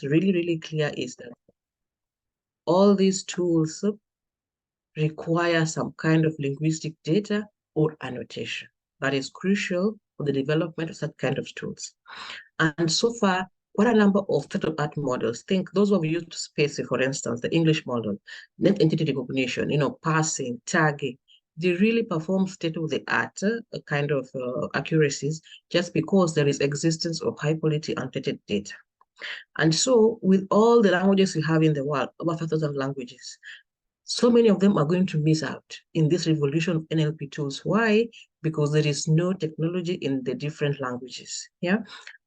really, really clear is that all these tools require some kind of linguistic data or annotation. That is crucial for the development of such kind of tools. And so far, quite a number of state-of-art models, think those who have used space, for instance, the English model, net entity recognition, parsing, tagging, they really perform state-of-the-art kind of accuracies just because there is existence of high-quality annotated data. And so with all the languages we have in the world, over 5,000 languages, so many of them are going to miss out in this revolution of NLP tools. Why? Because there is no technology in the different languages. Yeah.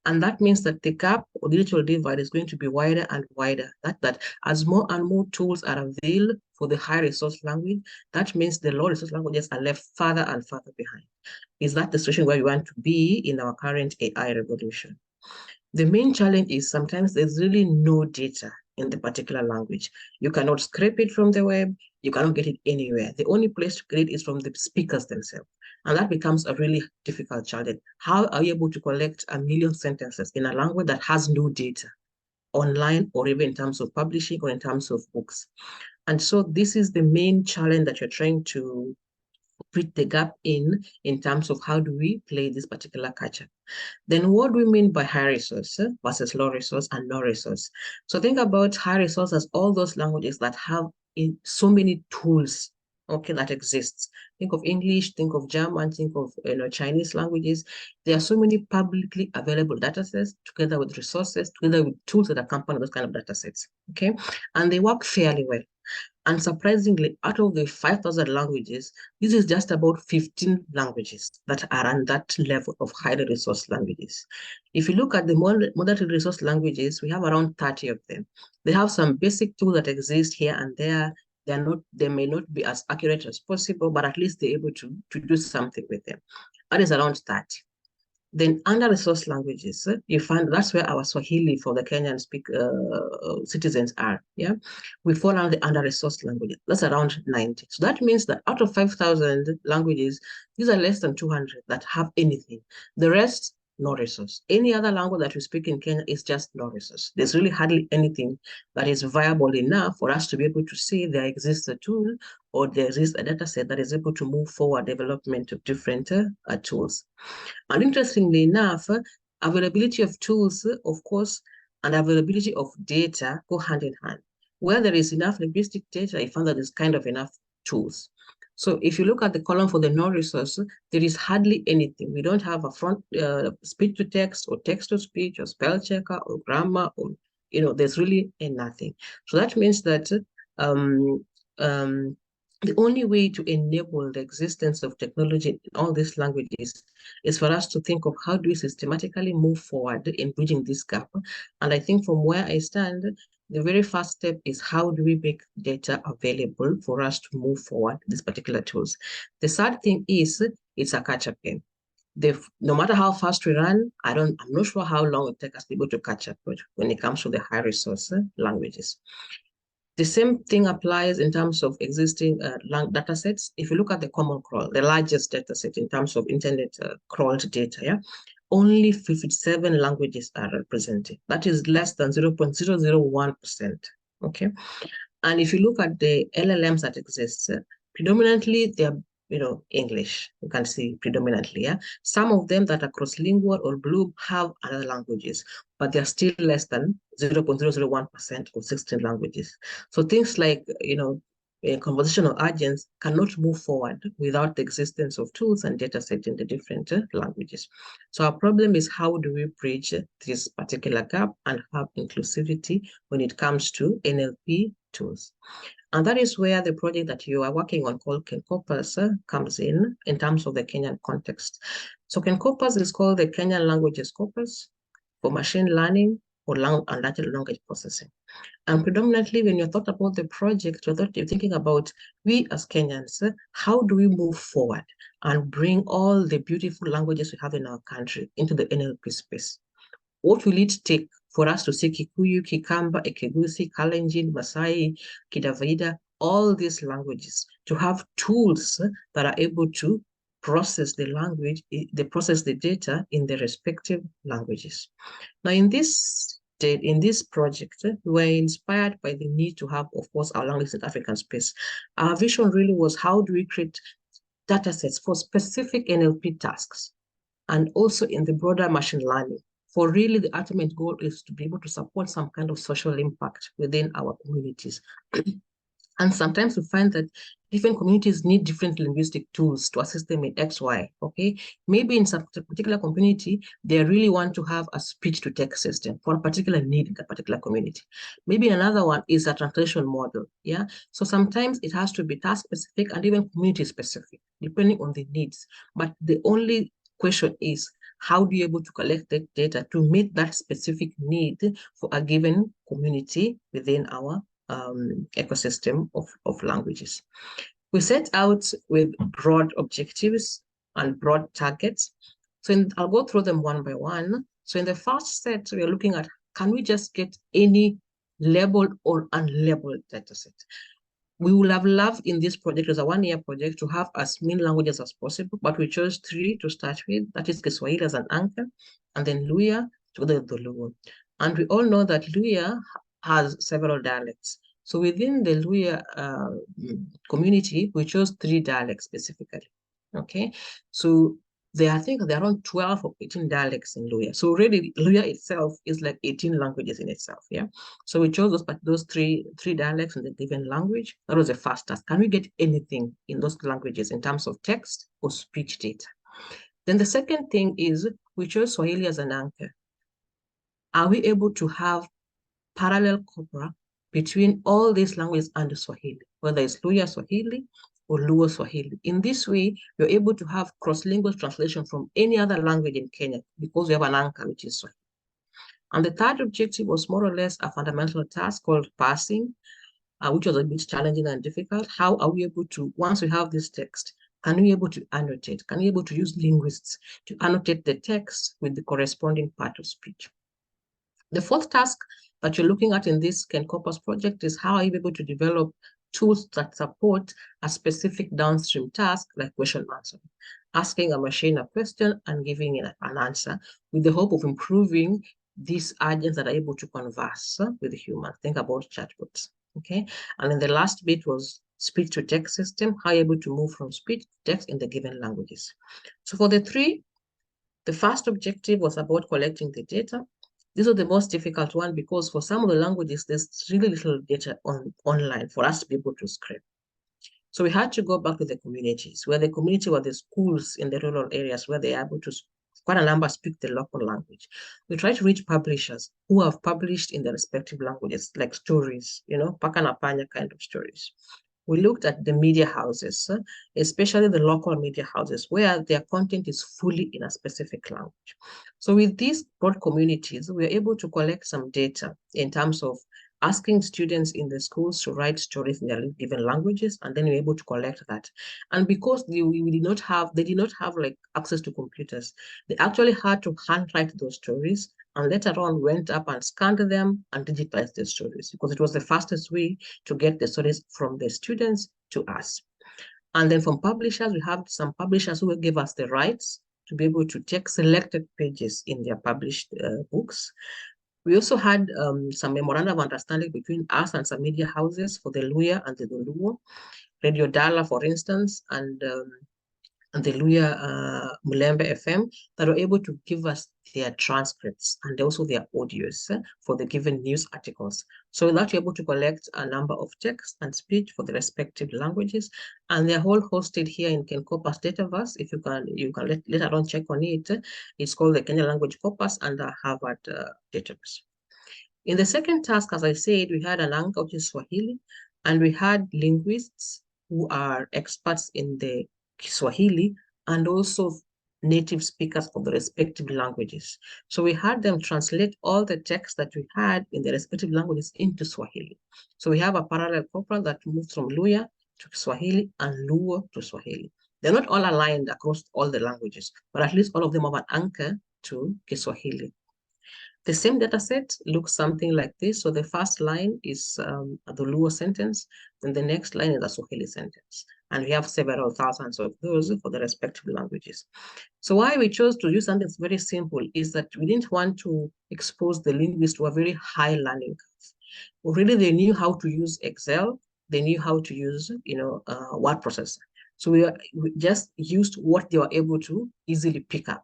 And that means that the gap or digital divide is going to be wider and wider. That as more and more tools are available for the high resource language, that means the low resource languages are left further and further behind. Is that the situation where we want to be in our current AI revolution? The main challenge is sometimes there's really no data in the particular language. You cannot scrape it from the web. You cannot get it anywhere. The only place to get it is from the speakers themselves. And that becomes a really difficult challenge. How are you able to collect 1 million sentences in a language that has no data online or even in terms of publishing or in terms of books? And so this is the main challenge that you're trying to bridge the gap in terms of how do we play this particular catch-up. Then what do we mean by high resource versus low resource and no resource? So think about high resource as all those languages that have so many tools, okay, that exists. Think of English, think of German, think of Chinese languages. There are so many publicly available data sets together with resources, together with tools that accompany those kind of data sets, okay? And they work fairly well. And surprisingly, out of the 5,000 languages, this is just about 15 languages that are on that level of highly resourced languages. If you look at the moderately resourced languages, we have around 30 of them. They have some basic tools that exist here and there. They may not be as accurate as possible, but at least they're able to do something with them. That is around 30. Then under-resourced languages, you find that's where our Swahili for the Kenyan citizens are, yeah? We fall under the under-resourced languages. That's around 90. So that means that out of 5,000 languages, these are less than 200 that have anything. The rest, no resource. Any other language that we speak in Kenya is just no resource. There's really hardly anything that is viable enough for us to be able to say there exists a tool or there is a data set that is able to move forward development of different tools. And interestingly enough, availability of tools, of course, and availability of data go hand in hand. Where there is enough linguistic data, I found that there's kind of enough tools. So if you look at the column for the no resource, there is hardly anything. We don't have a front speech to text or text to speech or spell checker or grammar or, there's really nothing. So that means that the only way to enable the existence of technology in all these languages is for us to think of how do we systematically move forward in bridging this gap. And I think from where I stand, the very first step is how do we make data available for us to move forward these particular tools. The third thing is it's a catch-up game. No matter how fast we run, I'm not sure how long it takes us to be able to catch up with when it comes to the high resource languages. The same thing applies in terms of existing data sets. If you look at the common crawl, the largest data set in terms of internet crawled data, yeah, only 57 languages are represented. That is less than 0.001%, okay? And if you look at the LLMs that exist, predominantly they're English, you can see predominantly, yeah. Some of them that are cross-lingual or blue have other languages, but they're still less than 0.001% of 16 languages. So things like, conversational agents cannot move forward without the existence of tools and data sets in the different languages. So our problem is how do we bridge this particular gap and have inclusivity when it comes to NLP tools. And that is where the project that you are working on called KenCorpus comes in terms of the Kenyan context. So KenCorpus is called the Kenyan Languages Corpus for machine learning or natural language processing. And predominantly when you thought about the project, you're thinking about we as Kenyans, how do we move forward and bring all the beautiful languages we have in our country into the NLP space? What will it take for us to see Kikuyu, Kikamba, Ekegusi, Kalenjin, Masai, Kidavida, all these languages, to have tools that are able to process the language, process the data in the respective languages. Now, in this did in this project, we were inspired by the need to have, of course, our language in African space. Our vision really was, how do we create data sets for specific NLP tasks, and also in the broader machine learning? For really, the ultimate goal is to be able to support some kind of social impact within our communities. And sometimes we find that different communities need different linguistic tools to assist them in X, Y, okay? Maybe in some particular community, they really want to have a speech-to-text system for a particular need in the particular community. Maybe another one is a translation model, yeah? So sometimes it has to be task-specific and even community-specific, depending on the needs. But the only question is, how do you able to collect the data to meet that specific need for a given community within our ecosystem of languages? We set out with broad objectives and broad targets. So I'll go through them one by one. So in the first set, we're looking at, can we just get any labeled or unlabeled data set? We would have loved in this project, as a one-year project, to have as many languages as possible, but we chose 3 to start with. That is Kiswahili as an anchor, and then Luya together with the Luo. And we all know that Luya has several dialects. So within the Luya community, we chose 3 dialects specifically, okay? So I think there are around 12 or 18 dialects in Luya. So really, Luya itself is like 18 languages in itself, yeah? So we chose those three dialects in the given language. That was the first task. Can we get anything in those languages in terms of text or speech data? Then the second thing is, we chose Swahili as an anchor. Are we able to have parallel corpora between all these languages and Swahili, whether it's Luya Swahili or Luo Swahili? In this way, you're able to have cross-lingual translation from any other language in Kenya because we have an anchor, which is Swahili. And the third objective was more or less a fundamental task called parsing, which was a bit challenging and difficult. How are we able to, once we have this text, can we be able to annotate? Can we be able to use linguists to annotate the text with the corresponding part of speech? The fourth task that you're looking at in this KenCorpus project is, how are you able to develop tools that support a specific downstream task like question answering, asking a machine a question and giving it an answer, with the hope of improving these agents that are able to converse with humans. Think about chatbots, okay? And then the last bit was speech-to-text system, how are you able to move from speech to text in the given languages. So for the 3, the first objective was about collecting the data. This was the most difficult one because for some of the languages, there's really little data online for us to be able to scrape. So we had to go back to the communities, where the community were the schools in the rural areas where they are able to, quite a number speak the local language. We tried to reach publishers who have published in their respective languages, like stories, you know, Paka na Panya kind of stories. We looked at the media houses, especially the local media houses, where their content is fully in a specific language. So with these broad communities, we were able to collect some data in terms of asking students in the schools to write stories in their given languages, and then we were able to collect that. And because they did not have like access to computers, they actually had to handwrite those stories, and later on went up and scanned them and digitized the stories, because it was the fastest way to get the stories from the students to us. And then from publishers, we have some publishers who will give us the rights to be able to take selected pages in their published books. We also had some memorandum of understanding between us and some media houses for the Luya and the Luo, Radio Dala, for instance, and the Luya Mulembe FM, that were able to give us their transcripts and also their audios for the given news articles. So that you're able to collect a number of text and speech for the respective languages, and they're all hosted here in KenCorpus Dataverse. If you can later on check on it. It's called the Kenya Language Corpus under Harvard Database. In the second task, as I said, we had an anchor, which is Swahili, and we had linguists who are experts in the Kiswahili and also native speakers of the respective languages. So we had them translate all the text that we had in the respective languages into Swahili. So we have a parallel corpora that moves from Luya to Swahili and Luo to Swahili. They're not all aligned across all the languages, but at least all of them have an anchor to Kiswahili. The same data set looks something like this. So the first line is the Luo sentence, and the next line is a Swahili sentence. And we have several thousands of those for the respective languages. So why we chose to use something that's very simple is that we didn't want to expose the linguists to a very high learning curve. Already they knew how to use Excel, they knew how to use, word processor. So we just used what they were able to easily pick up,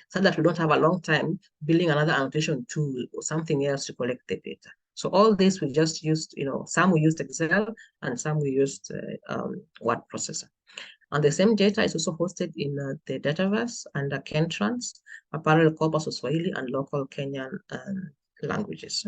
so that we don't have a long time building another annotation tool or something else to collect the data. So all this we just used, some we used Excel and some we used word processor. And the same data is also hosted in the Dataverse under KenTrans, a parallel corpus of Swahili and local Kenyan languages.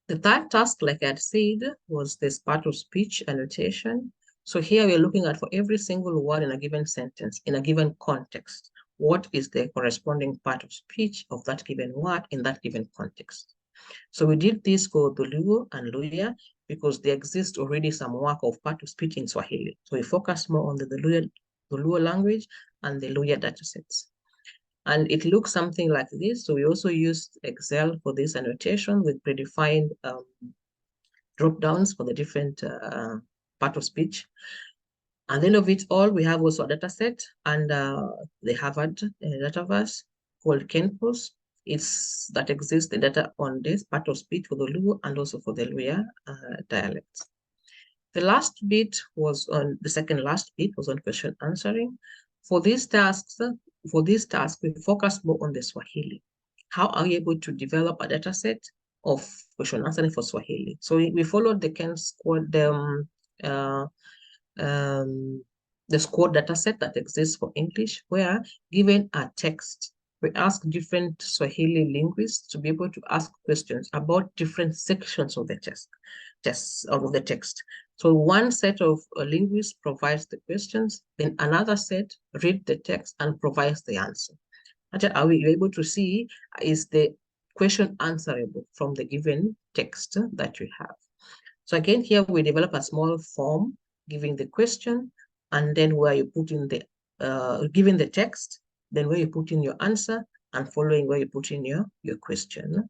The third task, like I had said, was this part of speech annotation. So here we're looking at for every single word in a given sentence, in a given context, what is the corresponding part of speech of that given word in that given context. So we did this for the Luo and Luya because there exists already some work of part of speech in Swahili. So we focus more on the Luo language and the Luya datasets. And it looks something like this. So we also used Excel for this annotation with predefined drop downs for the different part of speech. At the end of it all, we have also a data set and the Harvard Dataverse called KenCorpus. That exists the data on this part of speech for the Luo and also for the Luya dialects. The last bit was on the second last bit was on question answering. For these tasks, we focus more on the Swahili. How are we able to develop a data set of question answering for Swahili? So we followed the the squad data set that exists for English, where given a text, we ask different Swahili linguists to be able to ask questions about different sections of the text. So one set of linguists provides the questions, then another set read the text and provides the answer. Are we able to see is the question answerable from the given text that we have? So again, here we develop a small form giving the question, and then where you put in the, given the text, then where you put in your answer, and following where you put in your question,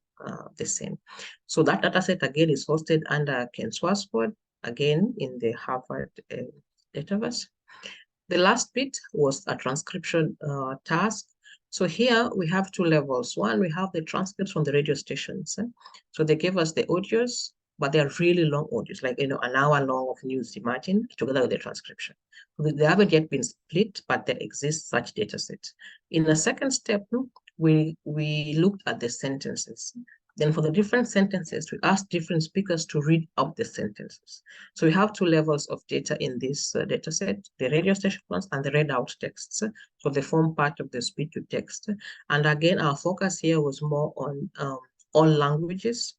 the same. So that data set again is hosted under KenCorpus, again in the Harvard Dataverse. The last bit was a transcription task. So here we have two levels. One, we have the transcripts from the radio stations. So they gave us the audios, but they're really long audios, like, an hour long of news, imagine, together with the transcription. They haven't yet been split, but there exists such data sets. In the second step, we looked at the sentences. Then for the different sentences, we asked different speakers to read out the sentences. So we have two levels of data in this data set, the radio station ones and the read out texts. So they form part of the speech to text. And again, our focus here was more on all languages.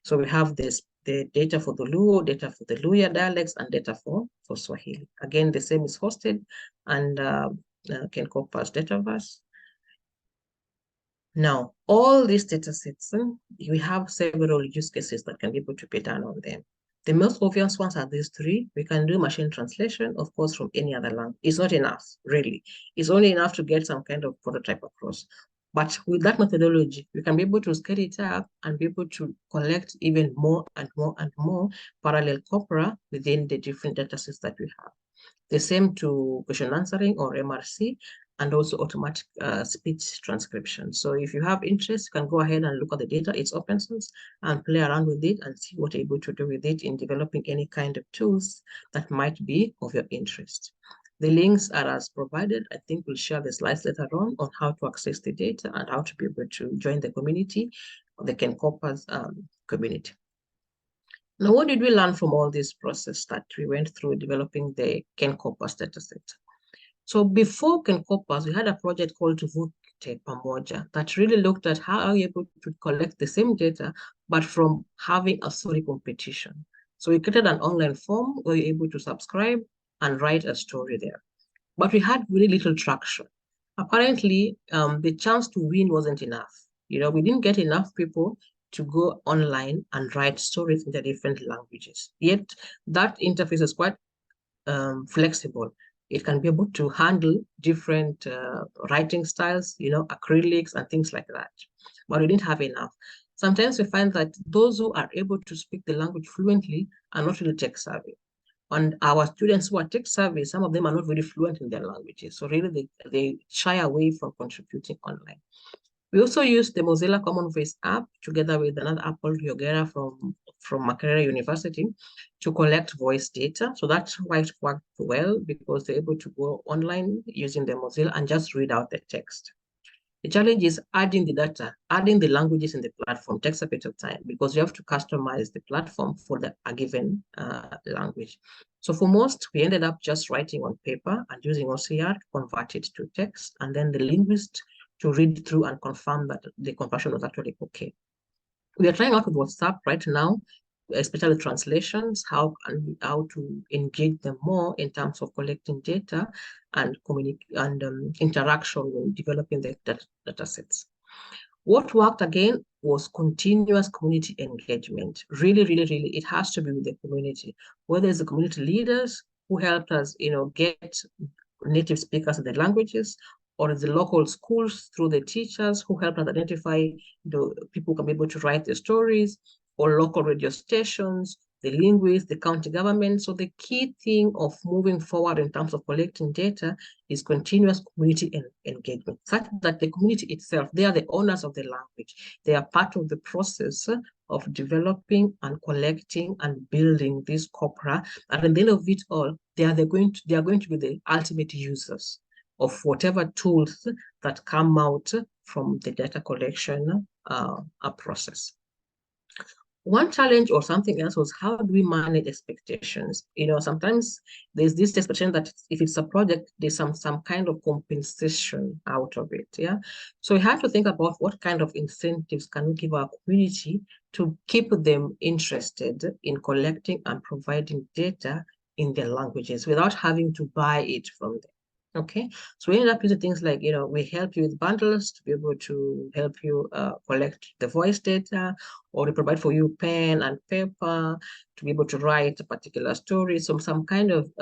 So we have the data for the Luo, data for the Luya dialects, and data for Swahili. Again, the same is hosted and KenCorpus Dataverse. Now, all these data sets, we have several use cases that can be able to be done on them. The most obvious ones are these three. We can do machine translation, of course, from any other language. It's not enough, really. It's only enough to get some kind of prototype across. But with that methodology, we can be able to scale it up and be able to collect even more and more and more parallel corpora within the different data sets that we have. The same to question answering or MRC, and also automatic speech transcription. So if you have interest, you can go ahead and look at the data. It's open source, and play around with it and see what you're able to do with it in developing any kind of tools that might be of your interest. The links are as provided. I think we'll share the slides later on how to access the data and how to be able to join the community, the KenCorpus community. Now, what did we learn from all this process that we went through developing the KenCorpus dataset? So before KenCorpus, we had a project called Tuvute Pamoja that really looked at how are we able to collect the same data, but from having a story competition. So we created an online form where you're able to subscribe and write a story there. But we had really little traction. Apparently, the chance to win wasn't enough. We didn't get enough people to go online and write stories in the different languages. Yet that interface is quite flexible. It can be able to handle different writing styles, acrylics and things like that. But we didn't have enough. Sometimes we find that those who are able to speak the language fluently are not really tech savvy. And our students who are tech savvy, some of them are not very fluent in their languages. So really they shy away from contributing online. We also use the Mozilla Common Voice app together with another app called Yogera from Makerere University to collect voice data. So that's why it worked well, because they're able to go online using the Mozilla and just read out the text. The challenge is adding the data, adding the languages in the platform takes a bit of time because you have to customize the platform for a given language. So for most, we ended up just writing on paper and using OCR to convert it to text, and then the linguist to read through and confirm that the conversion was actually okay. We are trying out with WhatsApp right now, especially translations, how to engage them more in terms of collecting data and interaction when developing the data sets. What worked again was continuous community engagement. Really, really, really, it has to be with the community. Whether it's the community leaders who helped us, get native speakers of the languages, or the local schools through the teachers who help us identify the people who can be able to write the stories, or local radio stations, the linguists, the county government. So the key thing of moving forward in terms of collecting data is continuous community engagement, such that the community itself, they are the owners of the language. They are part of the process of developing and collecting and building this corpora. And at the end of it all, they are going to be the ultimate users of whatever tools that come out from the data collection process. One challenge or something else was, how do we manage expectations? Sometimes there's this expectation that if it's a project, there's some kind of compensation out of it. Yeah. So we have to think about what kind of incentives can we give our community to keep them interested in collecting and providing data in their languages without having to buy it from them. Okay, so we ended up using things like, we help you with bundles to be able to help you collect the voice data, or we provide for you pen and paper to be able to write a particular story. So some kind of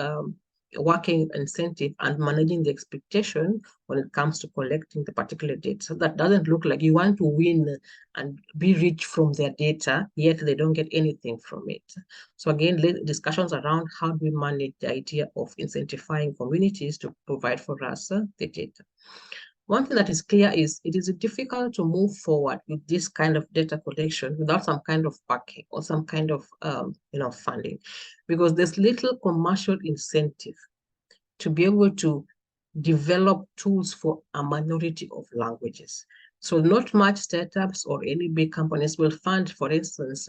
working incentive and managing the expectation when it comes to collecting the particular data. So that doesn't look like you want to win and be rich from their data, yet they don't get anything from it. So again, discussions around how do we manage the idea of incentivizing communities to provide for us the data. One thing that is clear is it is difficult to move forward with this kind of data collection without some kind of backing or some kind of funding, because there's little commercial incentive to be able to develop tools for a minority of languages. So not much startups or any big companies will fund, for instance,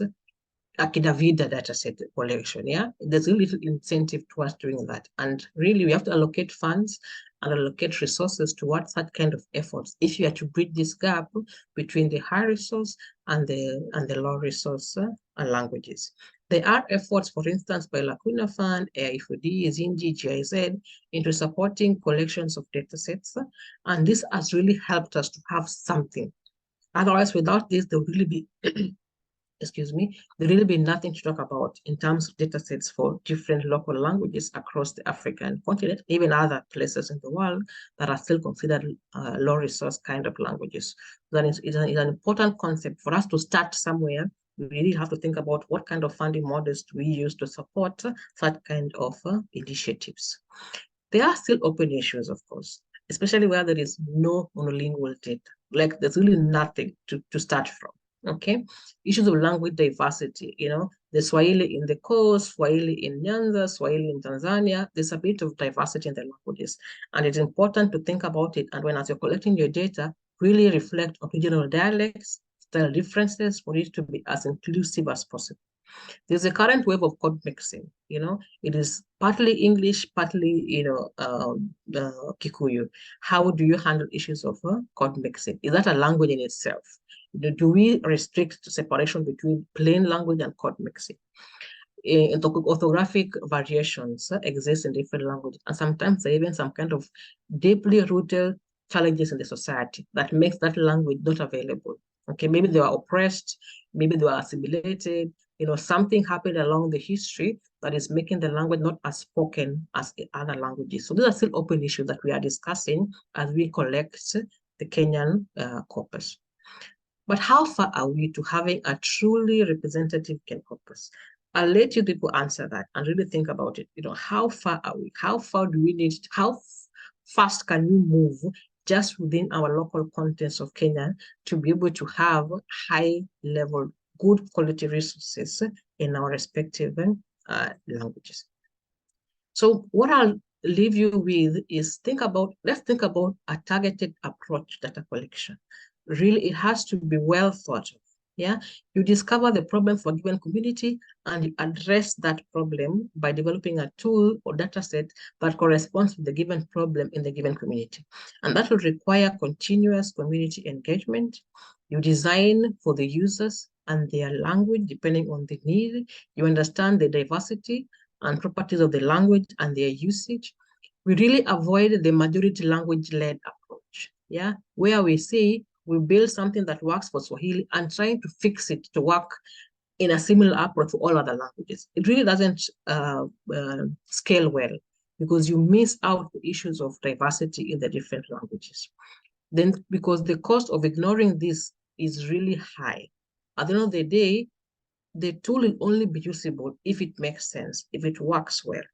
a Kidavida dataset collection. Yeah, there's a little incentive towards doing that, and really we have to allocate funds and allocate resources towards that kind of efforts if you are to bridge this gap between the high resource and the low resource languages. There are efforts, for instance, by Lacuna Fund, AIFOD, Zinji, GIZ, into supporting collections of datasets, and this has really helped us to have something. Otherwise, without this, there will really be there really be nothing to talk about in terms of data sets for different local languages across the African continent, even other places in the world that are still considered low resource kind of languages. That is an important concept for us to start somewhere. We really have to think about what kind of funding models do we use to support that kind of initiatives. There are still open issues, of course, especially where there is no monolingual data. Like there's really nothing to start from. Okay, issues of language diversity, the Swahili in the coast, Swahili in Nyanza, Swahili in Tanzania, there's a bit of diversity in the languages. And it's important to think about it. And as you're collecting your data, really reflect on regional dialects, style differences, for it to be as inclusive as possible. There's a current wave of code mixing. It is partly English, partly, Kikuyu. How do you handle issues of code mixing? Is that a language in itself? Do we restrict separation between plain language and code mixing? Orthographic variations exist in different languages, and sometimes there are even some kind of deeply rooted challenges in the society that makes that language not available. Okay, maybe they were oppressed, maybe they were assimilated, something happened along the history that is making the language not as spoken as the other languages. So these are still open issues that we are discussing as we collect the Kenyan corpus. But how far are we to having a truly representative KenCorpus? I'll let you people answer that and really think about it. How far are we? How far do we need? How fast can we move just within our local contents of Kenya to be able to have high level, good quality resources in our respective languages? So what I'll leave you with is let's think about a targeted approach data collection. Really, it has to be well thought of. Yeah, you discover the problem for a given community and you address that problem by developing a tool or data set that corresponds to the given problem in the given community. And that will require continuous community engagement. You design for the users and their language depending on the need. You understand the diversity and properties of the language and their usage. We really avoid the majority language-led approach, yeah, where we say we build something that works for Swahili and trying to fix it to work in a similar approach for all other languages. It really doesn't scale well because you miss out the issues of diversity in the different languages. Then, because the cost of ignoring this is really high. At the end of the day, the tool will only be usable if it makes sense, if it works well.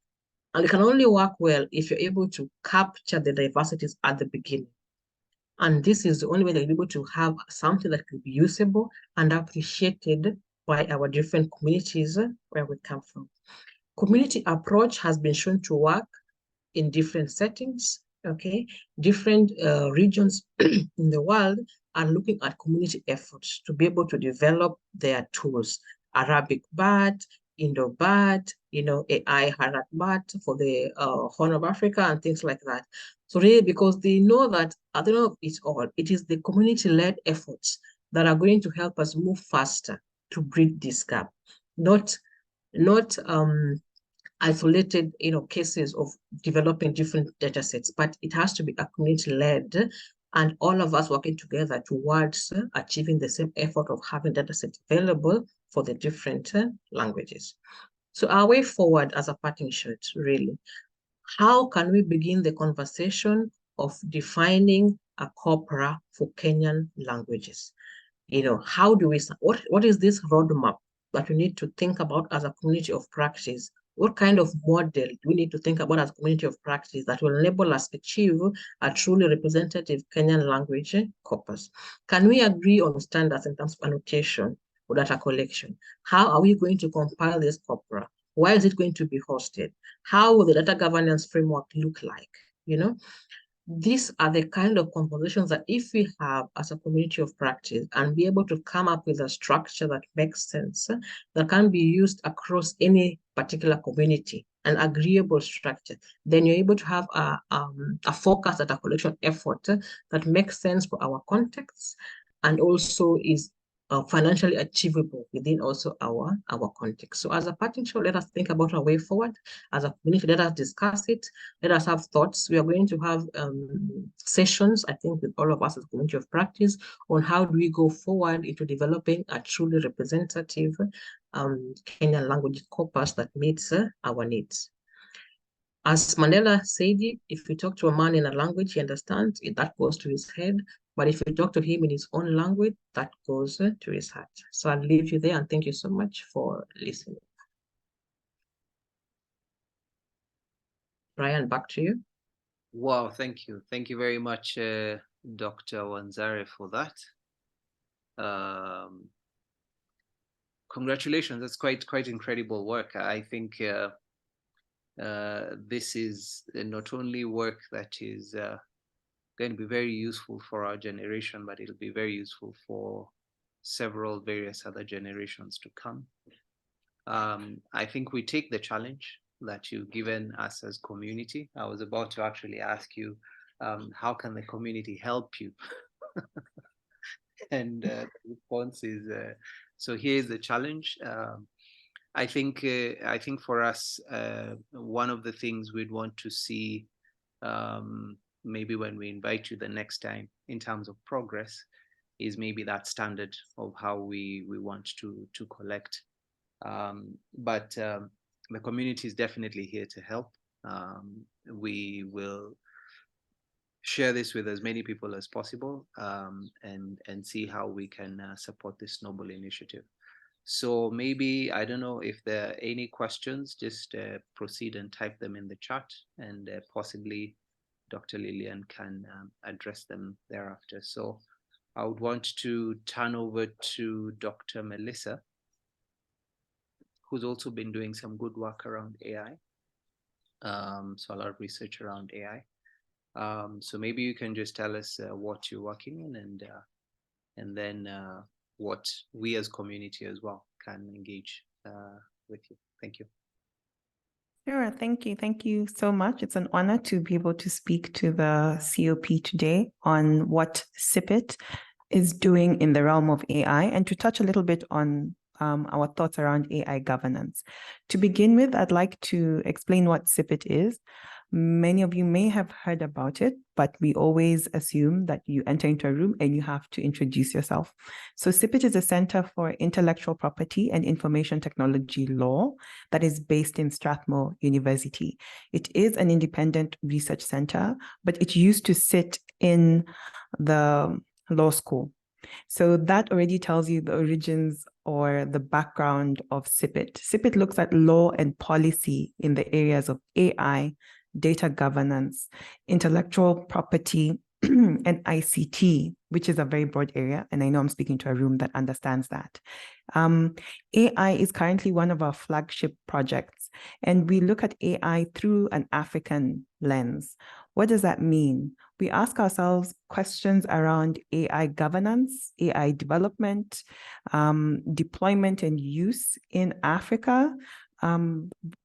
And it can only work well if you're able to capture the diversities at the beginning. And this is the only way that you're able to have something that could be usable and appreciated by our different communities where we come from. Community approach has been shown to work in different settings, okay? Different regions in the world are looking at community efforts to be able to develop their tools. Arabic BAT, Indo-BAT, AI Harak-BAT for the Horn of Africa and things like that. So really, because they know that at the end of it all, it is the community-led efforts that are going to help us move faster to bridge this gap, not isolated cases of developing different data sets, but it has to be a community-led and all of us working together towards achieving the same effort of having data sets available for the different languages. So our way forward as a parting shot, really, how can we begin the conversation of defining a corpora for Kenyan languages? How do we, what is this roadmap that we need to think about as a community of practice? What kind of model do we need to think about as a community of practice that will enable us to achieve a truly representative Kenyan language corpus? Can we agree on standards in terms of annotation or data collection? How are we going to compile this corpora? Where is it going to be hosted? How will the data governance framework look like? These are the kind of conversations that if we have as a community of practice and be able to come up with a structure that makes sense, that can be used across any particular community, an agreeable structure, then you're able to have a focus data collection effort that makes sense for our context and also is financially achievable within also our context. So as a parting shot, let us think about our way forward. As a community, let us discuss it. Let us have thoughts. We are going to have sessions, I think, with all of us as a community of practice on how do we go forward into developing a truly representative Kenyan language corpus that meets our needs. As Mandela said, if you talk to a man in a language he understands, that goes to his head. But if you talk to him in his own language, that goes to his heart. So I'll leave you there and thank you so much for listening. Brian, back to you. Wow, thank you. Thank you very much, Dr. Wanzare, for that. Congratulations. That's quite incredible work. I think this is not only work that is going to be very useful for our generation, but it'll be very useful for several various other generations to come. I think we take the challenge that you've given us as community. I was about to actually ask you, how can the community help you? And the response is, so here's the challenge. I think for us, one of the things we'd want to see, maybe when we invite you the next time in terms of progress, is maybe that standard of how we want to collect. But the community is definitely here to help. We will share this with as many people as possible and see how we can support this noble initiative. So maybe, I don't know if there are any questions, just proceed and type them in the chat, and possibly Dr. Lilian can address them thereafter. So I would want to turn over to Dr. Melissa, who's also been doing some good work around AI. So a lot of research around AI. So maybe you can just tell us what you're working in, and then what we as community as well can engage with you. Thank you. Sure, thank you. Thank you so much. It's an honor to be able to speak to the COP today on what CIPIT is doing in the realm of AI, and to touch a little bit on our thoughts around AI governance. To begin with, I'd like to explain what CIPIT is. Many of you may have heard about it, but we always assume that you enter into a room and you have to introduce yourself. So CIPIT is a Center for Intellectual Property and Information Technology Law that is based in Strathmore University. It is an independent research center, but it used to sit in the law school. So that already tells you the origins or the background of CIPIT. CIPIT looks at law and policy in the areas of AI, data governance, intellectual property, and ICT, which is a very broad area. And I know I'm speaking to a room that understands that. AI is currently one of our flagship projects, and we look at AI through an African lens. What does that mean? We ask ourselves questions around AI governance, AI development, deployment and use in Africa,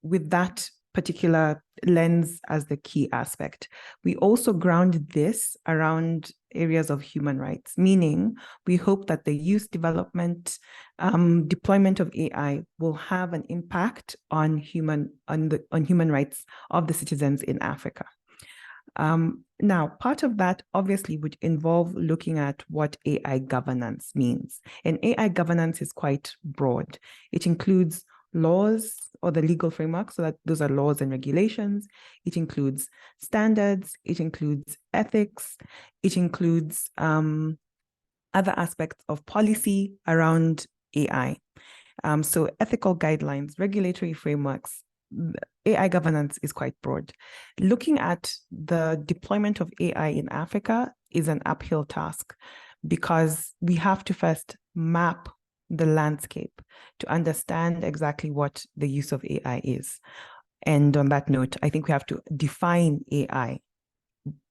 with that particular lens as the key aspect. We also ground this around areas of human rights, meaning we hope that the use, development, deployment of AI will have an impact on human rights of the citizens in Africa. Now, part of that obviously would involve looking at what AI governance means. And AI governance is quite broad. It includes laws or the legal framework, so that those are laws and regulations. It includes standards, it includes ethics, it includes other aspects of policy around AI. So ethical guidelines, regulatory frameworks. AI governance is quite broad. Looking at the deployment of AI in Africa is an uphill task, because we have to first map the landscape to understand exactly what the use of AI is. And on that note, I think we have to define AI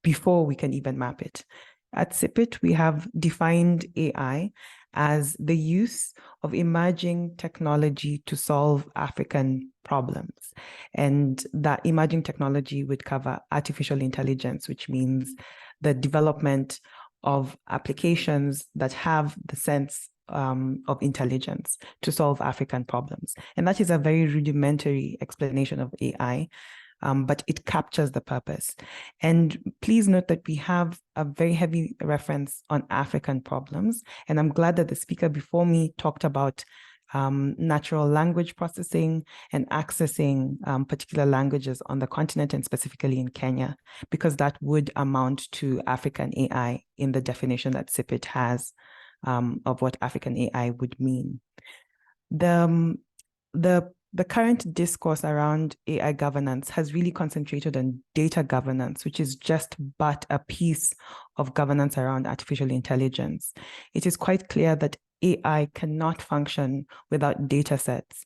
before we can even map it. At CIPIT, we have defined AI as the use of emerging technology to solve African problems. And that emerging technology would cover artificial intelligence, which means the development of applications that have the sense of intelligence to solve African problems. And that is a very rudimentary explanation of AI, but it captures the purpose. And please note that we have a very heavy reference on African problems. And I'm glad that the speaker before me talked about natural language processing and accessing particular languages on the continent, and specifically in Kenya, because that would amount to African AI in the definition that CIPIT has of what African AI would mean. The current discourse around AI governance has really concentrated on data governance, which is just but a piece of governance around artificial intelligence. It is quite clear that AI cannot function without data sets.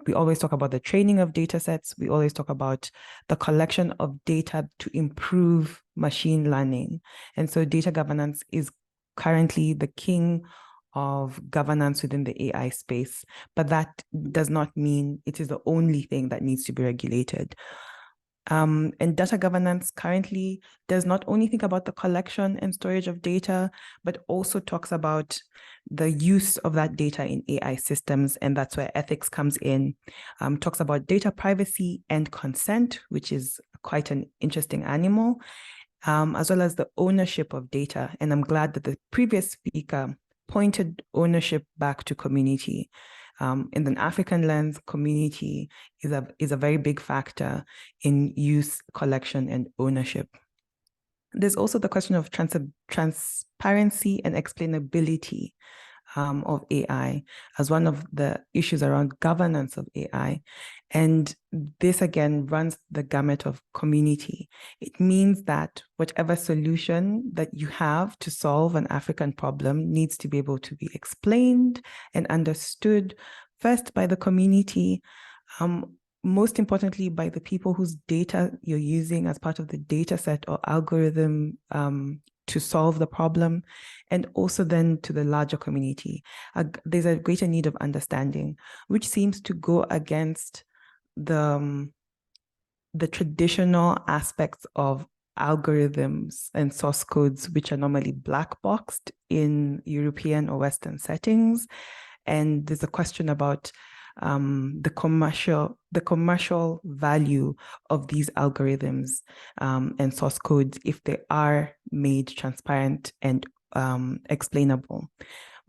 We always talk about the training of data sets. We always talk about the collection of data to improve machine learning. And so data governance is currently the king of governance within the AI space, but that does not mean it is the only thing that needs to be regulated. And data governance currently does not only think about the collection and storage of data, but also talks about the use of that data in AI systems, and that's where ethics comes in. Talks about data privacy and consent, which is quite an interesting animal, as well as the ownership of data. And I'm glad that the previous speaker pointed ownership back to community. In an African lens, community is a very big factor in use, collection, and ownership. There's also the question of transparency and explainability. of AI as one of the issues around governance of AI. And this again runs the gamut of community. It means that whatever solution that you have to solve an African problem needs to be able to be explained and understood first by the community, most importantly by the people whose data you're using as part of the data set or algorithm to solve the problem, and also then to the larger community. There's a greater need of understanding, which seems to go against the traditional aspects of algorithms and source codes, which are normally black boxed in European or Western settings. And there's a question about the commercial value of these algorithms and source codes if they are made transparent and explainable.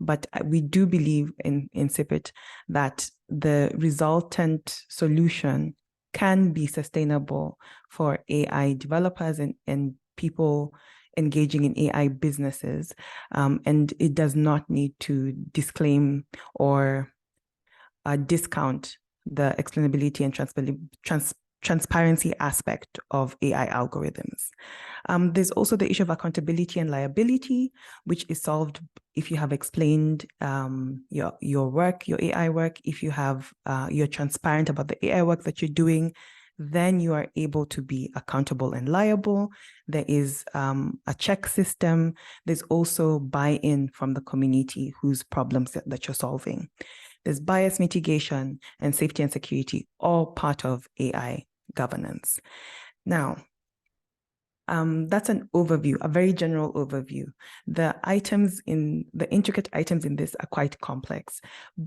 But we do believe in CIPIT that the resultant solution can be sustainable for AI developers and people engaging in AI businesses, and it does not need to disclaim or discount the explainability and transparency aspect of AI algorithms. There's also the issue of accountability and liability, which is solved if you have explained your work, your AI work. If you have you're transparent about the AI work that you're doing, then you are able to be accountable and liable. There is a check system. There's also buy-in from the community whose problems that you're solving. There's bias mitigation and safety and security, all part of AI governance. Now, that's an overview, a very general overview. The intricate items in this are quite complex,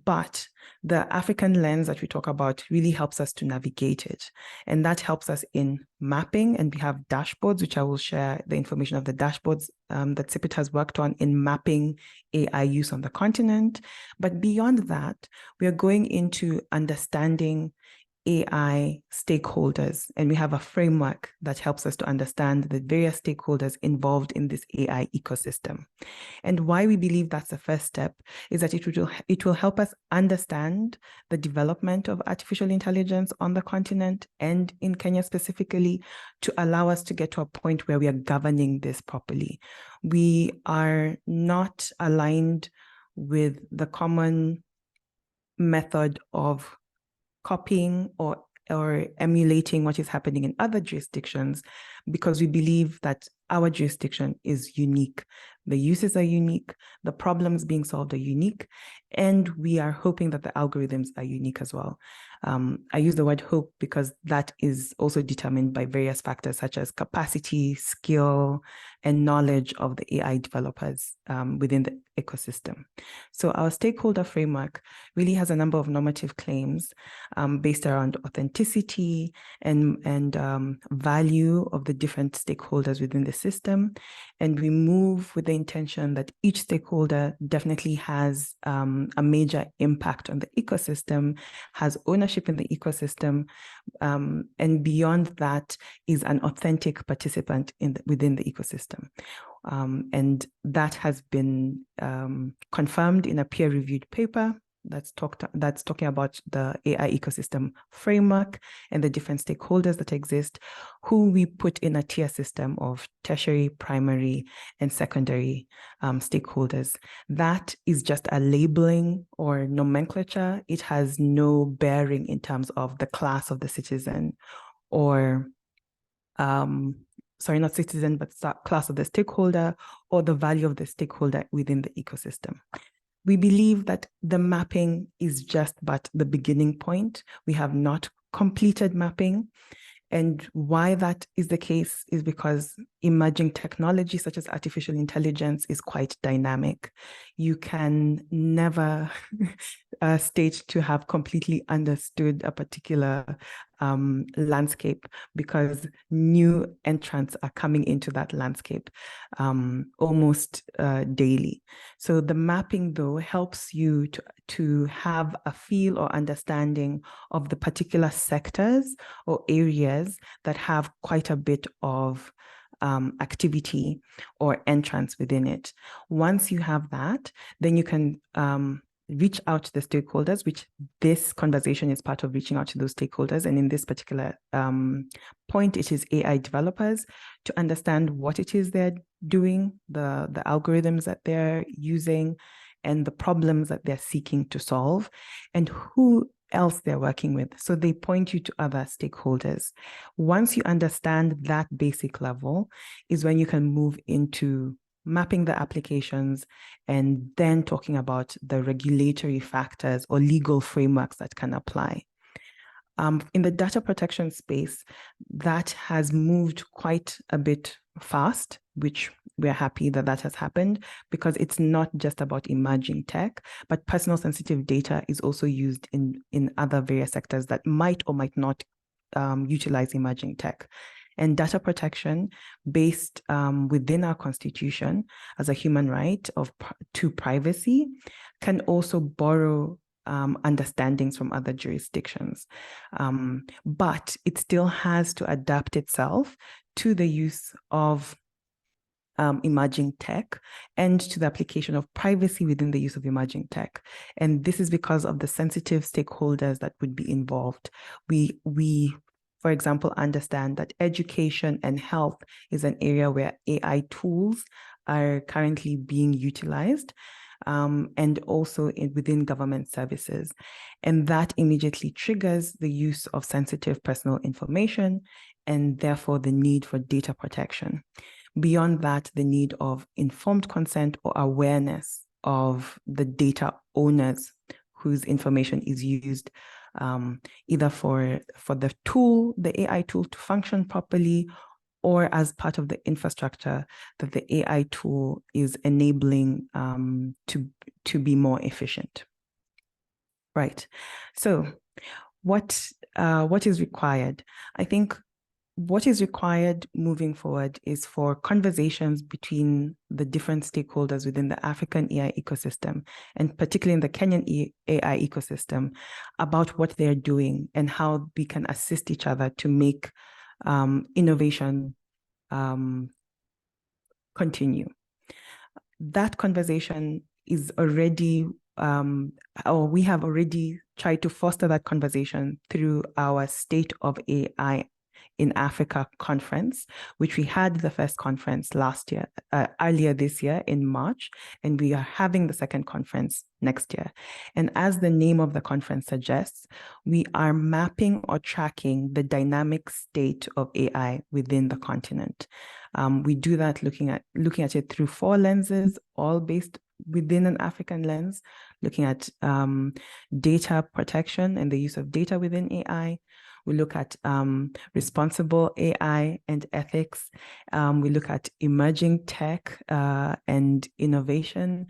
but the African lens that we talk about really helps us to navigate it. And that helps us in mapping, and we have dashboards, which I will share the information of the dashboards that CIPIT has worked on in mapping AI use on the continent. But beyond that, we are going into understanding AI stakeholders, and we have a framework that helps us to understand the various stakeholders involved in this AI ecosystem. And why we believe that's the first step is that it will help us understand the development of artificial intelligence on the continent and in Kenya specifically, to allow us to get to a point where we are governing this properly. We are not aligned with the common method of copying or emulating what is happening in other jurisdictions, because we believe that our jurisdiction is unique. The uses are unique, the problems being solved are unique, and we are hoping that the algorithms are unique as well. I use the word hope because that is also determined by various factors such as capacity, skill, and knowledge of the AI developers within the ecosystem. So our stakeholder framework really has a number of normative claims based around authenticity and value of the different stakeholders within the system. And we move with the intention that each stakeholder definitely has a major impact on the ecosystem, has ownership in the ecosystem, and beyond that is an authentic participant within the ecosystem. And that has been confirmed in a peer-reviewed paper that's talking about the AI ecosystem framework and the different stakeholders that exist, who we put in a tier system of tertiary, primary, and secondary stakeholders. That is just a labeling or nomenclature. It has no bearing in terms of the class of the citizen or sorry, not citizen, but class of the stakeholder or the value of the stakeholder within the ecosystem. We believe that the mapping is just but the beginning point. We have not completed mapping. And why that is the case is because emerging technology such as artificial intelligence is quite dynamic. You can never state to have completely understood a particular landscape, because new entrants are coming into that landscape almost daily. So the mapping, though, helps you to have a feel or understanding of the particular sectors or areas that have quite a bit of activity or entrance within it. Once you have that, then you can reach out to the stakeholders, which this conversation is part of reaching out to those stakeholders. And in this particular point, it is AI developers to understand what it is they're doing, the algorithms that they're using, and the problems that they're seeking to solve, and who else they're working with. So they point you to other stakeholders. Once you understand that basic level is when you can move into mapping the applications and then talking about the regulatory factors or legal frameworks that can apply. In the data protection space, that has moved quite a bit fast, which we're happy that that has happened, because it's not just about emerging tech, but personal sensitive data is also used in other various sectors that might or might not utilize emerging tech. And data protection, based within our constitution as a human right to privacy, can also borrow understandings from other jurisdictions. But it still has to adapt itself to the use of emerging tech and to the application of privacy within the use of emerging tech. And this is because of the sensitive stakeholders that would be involved. We, for example, understand that education and health is an area where AI tools are currently being utilized, and also within government services. And that immediately triggers the use of sensitive personal information and therefore the need for data protection. Beyond that, the need of informed consent or awareness of the data owners whose information is used, either for the tool, the AI tool, to function properly, or as part of the infrastructure that the AI tool is enabling to be more efficient. Right. So what is required? I think what is required moving forward is for conversations between the different stakeholders within the African AI ecosystem, and particularly in the Kenyan AI ecosystem, about what they're doing and how we can assist each other to make innovation continue. That conversation is already, or we have already tried to foster that conversation through our State of AI in Africa conference, which we had the first conference last year, earlier this year in March, and we are having the second conference next year. And as the name of the conference suggests, we are mapping or tracking the dynamic state of AI within the continent. We do that looking at it through 4 lenses, all based within an African lens, looking at data protection and the use of data within AI. We look at responsible AI and ethics. We look at emerging tech and innovation.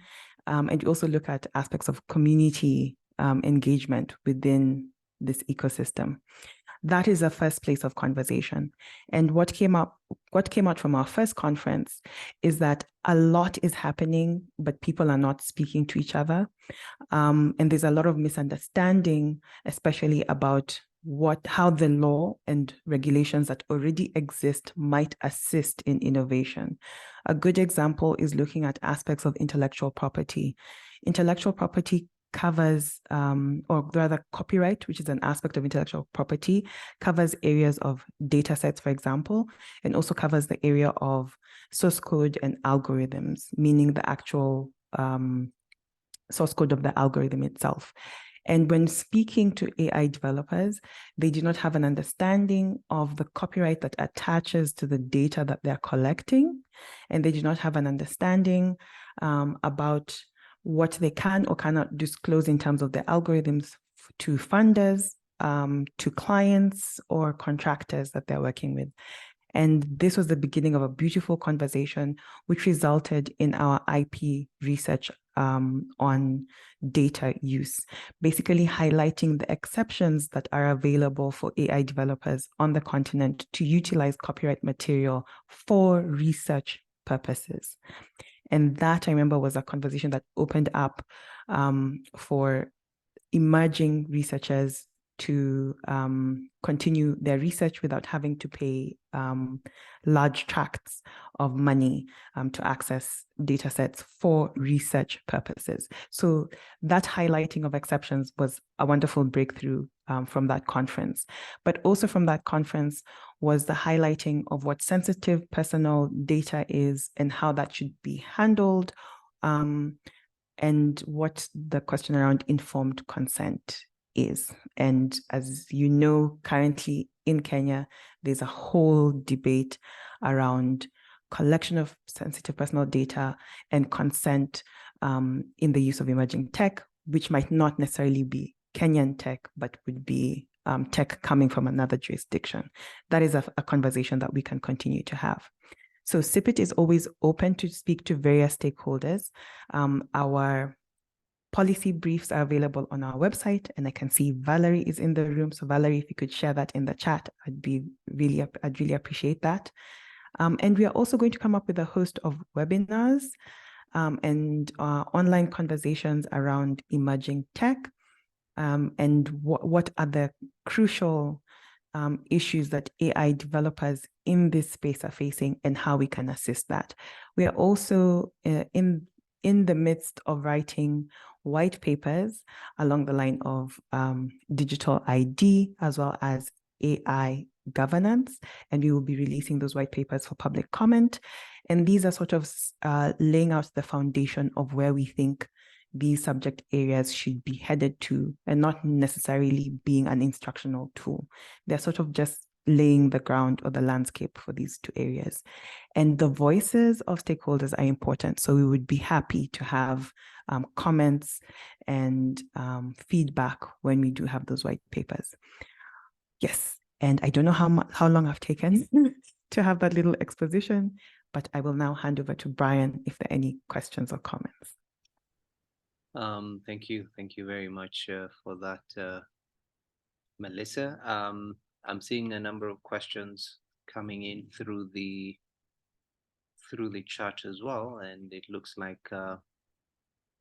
And we also look at aspects of community engagement within this ecosystem. That is the first place of conversation. And what came out from our first conference is that a lot is happening, but people are not speaking to each other. And there's a lot of misunderstanding, especially about how the law and regulations that already exist might assist in innovation. A good example is looking at aspects of intellectual property. Intellectual property covers, or rather copyright, which is an aspect of intellectual property, covers areas of data sets, for example, and also covers the area of source code and algorithms, meaning the actual source code of the algorithm itself. And when speaking to AI developers, they do not have an understanding of the copyright that attaches to the data that they're collecting, and they do not have an understanding about what they can or cannot disclose in terms of their algorithms to funders, to clients or contractors that they're working with. And this was the beginning of a beautiful conversation, which resulted in our IP research on data use, basically highlighting the exceptions that are available for AI developers on the continent to utilize copyright material for research purposes. And that, I remember, was a conversation that opened up for emerging researchers to continue their research without having to pay large tracts of money to access data sets for research purposes. So that highlighting of exceptions was a wonderful breakthrough from that conference. But also from that conference was the highlighting of what sensitive personal data is and how that should be handled, and what the question around informed consent is. And as you know, currently in Kenya, there's a whole debate around collection of sensitive personal data and consent in the use of emerging tech, which might not necessarily be Kenyan tech, but would be tech coming from another jurisdiction. That is a conversation that we can continue to have. So CIPIT is always open to speak to various stakeholders. Our policy briefs are available on our website, and I can see Valerie is in the room. So Valerie, if you could share that in the chat, I'd really appreciate that. And we are also going to come up with a host of webinars and online conversations around emerging tech and what are the crucial issues that AI developers in this space are facing and how we can assist that. We are also in the midst of writing white papers along the line of digital ID as well as AI governance, and we will be releasing those white papers for public comment. And these are sort of laying out the foundation of where we think these subject areas should be headed to, and not necessarily being an instructional tool. They're sort of just laying the ground or the landscape for these two areas. And the voices of stakeholders are important. So we would be happy to have comments and feedback when we do have those white papers. Yes, and I don't know how long I've taken to have that little exposition, but I will now hand over to Brian if there are any questions or comments. Thank you very much for that, Melissa. I'm seeing a number of questions coming in through the chat as well, and it looks like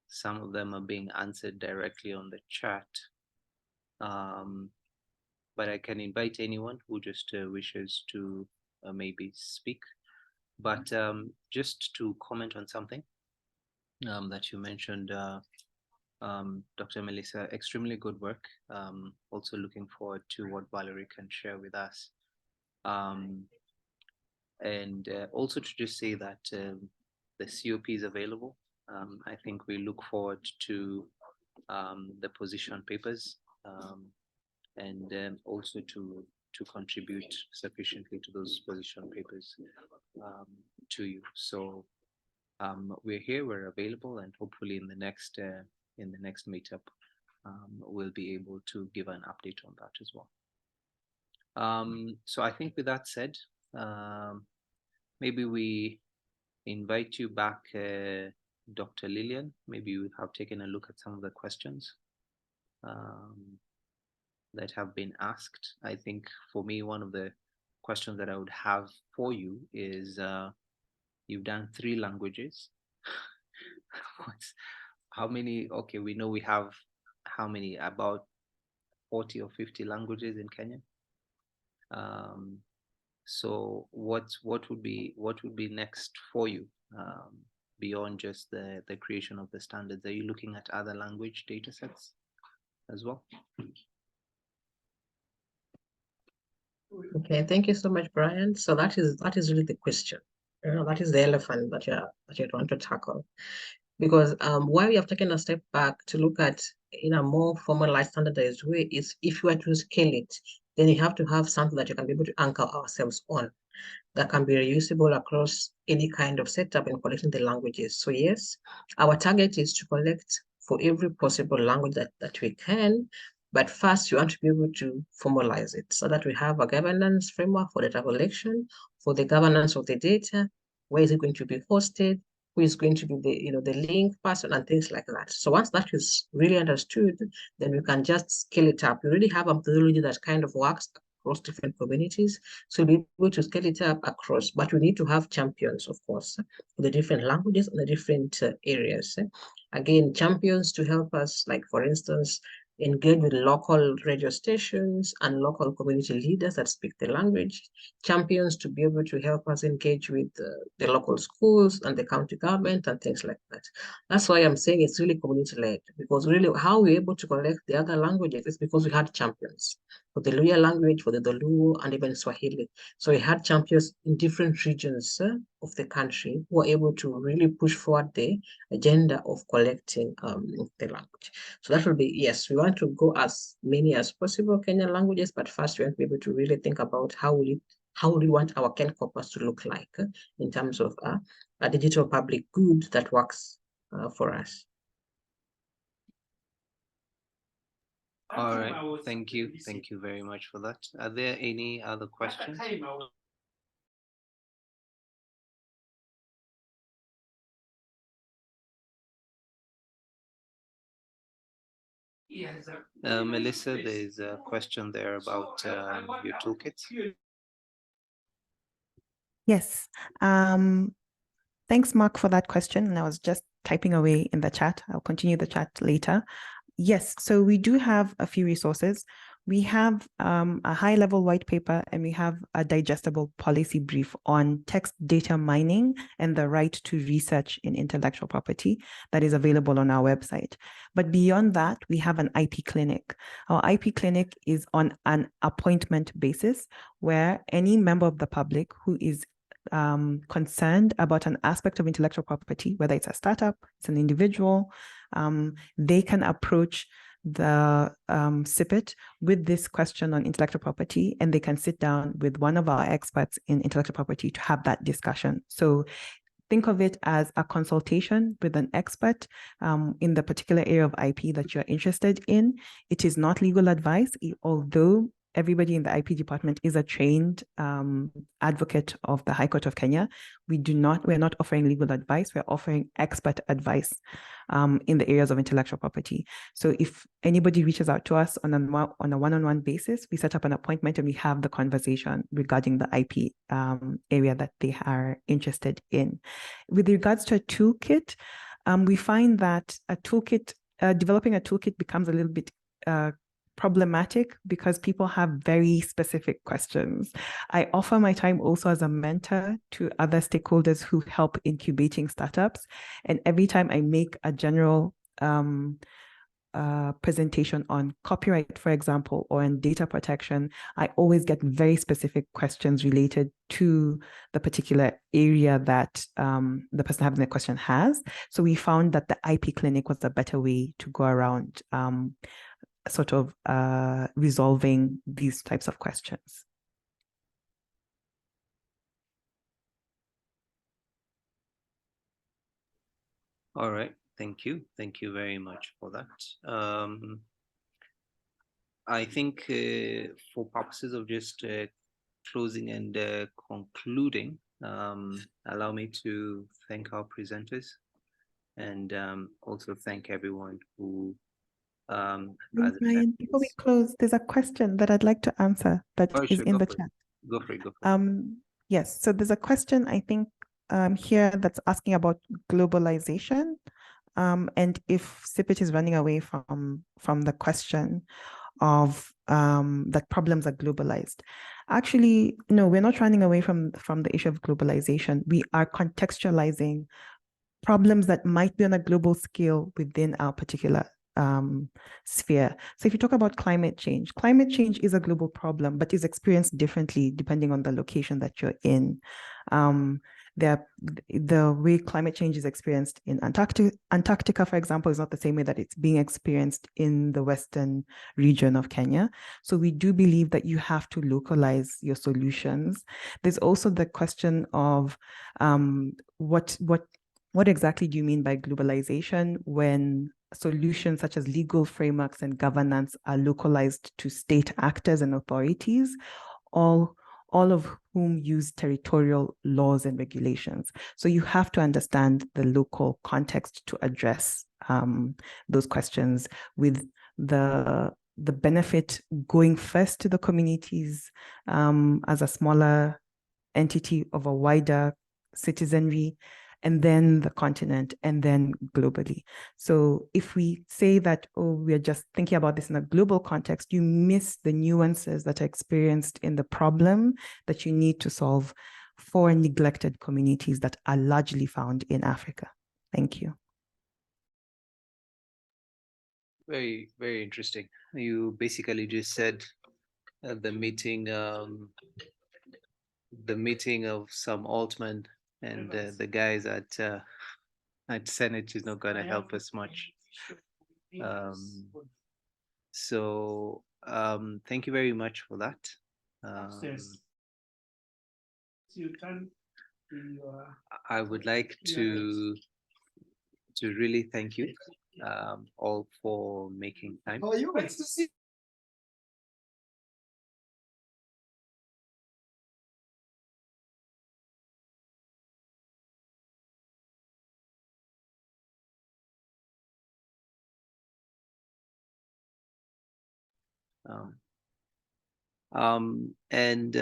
some of them are being answered directly on the chat. But I can invite anyone who just wishes to maybe speak. But just to comment on something that you mentioned, Dr. Melissa, extremely good work. Also looking forward to what Valerie can share with us. And also to just say that the COP is available. I think we look forward to the position papers and also to contribute sufficiently to those position papers to you. So we're here, we're available, and hopefully in the next meetup, we'll be able to give an update on that as well. So I think with that said, maybe we invite you back, Dr. Lilian. Maybe you have taken a look at some of the questions that have been asked. I think for me, one of the questions that I would have for you is, you've done 3 languages. How many? Okay, we know we have how many? About 40 or 50 languages in Kenya. So what would be next for you beyond just the creation of the standards? Are you looking at other language data sets as well? Okay, thank you so much, Brian. So that is really the question. That is the elephant that you're trying to tackle. Because why we have taken a step back to look at in a more formalized, standardized way is if you were to scale it, then you have to have something that you can be able to anchor ourselves on that can be reusable across any kind of setup in collecting the languages. So yes, our target is to collect for every possible language that we can. But first, you want to be able to formalize it so that we have a governance framework for data collection, for the governance of the data, where is it going to be hosted, who is going to be the link person, and things like that. So once that is really understood, then we can just scale it up. We really have a methodology that kind of works across different communities, so we'll be able to scale it up across. But we need to have champions, of course, for the different languages and the different areas. Again, champions to help us, like for instance, engage with local radio stations and local community leaders that speak the language, champions to be able to help us engage with the local schools and the county government and things like that. That's why I'm saying it's really community-led, because really how we're able to collect the other languages is because we had champions for the Luya language, for the Doluo, and even Swahili. So we had champions in different regions of the country who were able to really push forward the agenda of collecting the language. So that will be, yes, we want to go as many as possible Kenyan languages, but first we want to be able to really think about how we want our KenCorpus to look like in terms of a digital public good that works for us. All right, thank you. Thank you very much for that. Are there any other questions? Melissa, there's a question there about your toolkits. Yes. Thanks, Mark, for that question. And I was just typing away in the chat. I'll continue the chat later. Yes, so we do have a few resources. We have a high-level white paper, and we have a digestible policy brief on text data mining and the right to research in intellectual property that is available on our website. But beyond that, we have an IP clinic. Our IP clinic is on an appointment basis, where any member of the public who is concerned about an aspect of intellectual property, whether it's a startup, it's an individual, they can approach the CIPIT with this question on intellectual property, and they can sit down with one of our experts in intellectual property to have that discussion. So think of it as a consultation with an expert in the particular area of IP that you're interested in. It is not legal advice, although everybody in the IP department is a trained advocate of the High Court of Kenya. We're not offering legal advice, we're offering expert advice in the areas of intellectual property. So if anybody reaches out to us on a one-on-one basis, we set up an appointment and we have the conversation regarding the IP area that they are interested in. With regards to a toolkit, we find that developing a toolkit becomes a little bit problematic because people have very specific questions. I offer my time also as a mentor to other stakeholders who help incubating startups. And every time I make a general presentation on copyright, for example, or on data protection, I always get very specific questions related to the particular area that the person having the question has. So we found that the IP clinic was a better way to go around sort of resolving these types of questions. All right, thank you. Thank you very much for that. I think for purposes of just closing and concluding, allow me to thank our presenters and also thank everyone who Ryan, before we close, there's a question that I'd like to answer that is in the chat. Go for it. Yes, so there's a question, I think, here that's asking about globalization, and if CIPIT is running away from the question of that problems are globalized. Actually, no, we're not running away from the issue of globalization. We are contextualizing problems that might be on a global scale within our particular sphere. So if you talk about climate change is a global problem, but is experienced differently depending on the location that you're in. The way climate change is experienced in Antarctica, for example, is not the same way that it's being experienced in the western region of Kenya. So we do believe that you have to localize your solutions. There's also the question of what exactly do you mean by globalization when solutions such as legal frameworks and governance are localized to state actors and authorities, all of whom use territorial laws and regulations. So you have to understand the local context to address those questions, with the benefit going first to the communities as a smaller entity of a wider citizenry, and then the continent, and then globally. So if we say that, oh, we're just thinking about this in a global context, you miss the nuances that are experienced in the problem that you need to solve for neglected communities that are largely found in Africa. Thank you. Very, very interesting. You basically just said the meeting of some altman and the guys at Senate is not going to help us much. So thank you very much for that. I would like to really thank you all for making time. And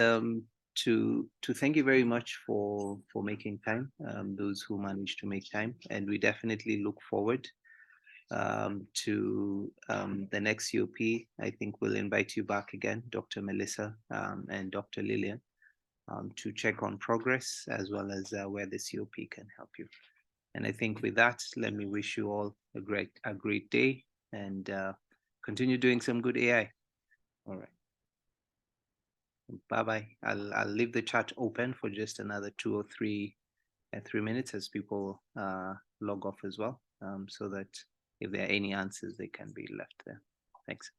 to thank you very much for making time, those who managed to make time, and we definitely look forward to the next COP. I think we'll invite you back again, Dr. Melissa and Dr. Lilian, to check on progress as well as where the COP can help you. And I think with that, let me wish you all a great day and continue doing some good AI. All right. Bye-bye. I'll leave the chat open for just another 2 or 3 minutes as people log off as well, so that if there are any answers, they can be left there. Thanks.